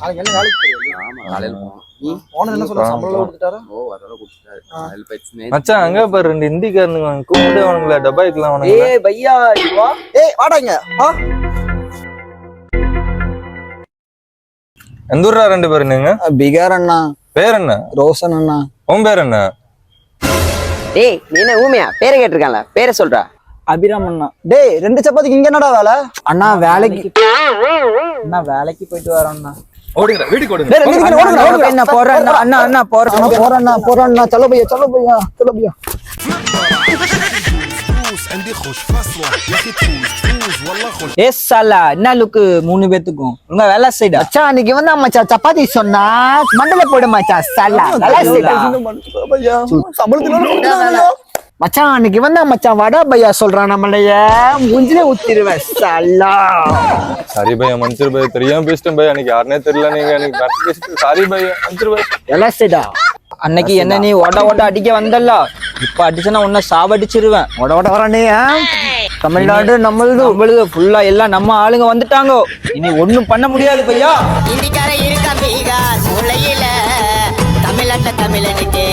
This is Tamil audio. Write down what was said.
நாளைக்கு என்ன வேலைக்கு போறீங்க? ஆமா காலையில போவோம். நீ ஓனர் என்ன சொல்ல சம்பளம் கொடுத்துட்டாரா? ஓ அதெல்லாம் கொடுத்துட்டாரு. காலையில போயிடுச்சு. மச்சான் அங்க பாரு 2 இந்திக்காரனுங்க கூப்பிட்டு அவனுங்கள டபாய்க்கலாம் அவனுங்க. ஏய் பையா வா. ஏய் வாடா இங்க. எந்த ஊரா 2 பேரும் நீங்க? பிகார் அண்ணா. பேர் என்ன? ரோஷன் அண்ணா. உன் பேர் என்ன? டேய் நீ என்ன ஊமையா? பேரை கேட்டிருக்கான்ல, பேரை சொல்றா. அபிராம் அண்ணா. டேய் 2 சப்பாத்திக்கு இங்க என்னடா வேலை? அண்ணா வேலைக்கு அண்ணா வேலைக்கு போயிட்டு வரோம்ண்ணா. ஓடுங்கடா வீட்டுக்கு ஓடுங்க. டேய் 2 நிமிஷம் ஓடுங்க. என்ன போறேன் அண்ணா அண்ணா போறேன் चलो भैया ஏ சாலா என்ன லுக்கு 3 பேத்துக்கும் உங்க வேலை சைடா மச்சான் அன்னைக்கு வந்து மச்சான் சப்பாத்தி சொன்னா மண்டல போடு மச்சான் சாலா வேலை செய்டா மச்சான் அன்னைக்கு வந்தா மச்சான் வடா பையா சொல்றான் நம்மளைய மூஞ்சிலே ஊத்திடுவேன் சாலா. சரி பையா மன்சூர் பையா தெரியாம பேசிட்டேன் பையா. அன்னைக்கு யாருனே தெரியல நீங்க எனக்கு கரெக்ட் பேசிட்டு சாரி பையா மன்சூர் பையா. வேலை செய்டா. அன்னைக்கு என்ன நீ ஓட அடிக்க வந்தல்ல, இப்ப அடிச்சனா உன்ன சாவடிச்சிருவேன். ஓட வரானே தமிழ்நாடு நம்மளுது ஃபுல்லா எல்லாம் நம்ம ஆளுங்க வந்துட்டாங்க. இனி ஒண்ணும் பண்ண முடியாது பையா. இந்திக்கார இருக்க பீகார் மூலையில தமிழ்நாட்டுல தமிழனுக்கு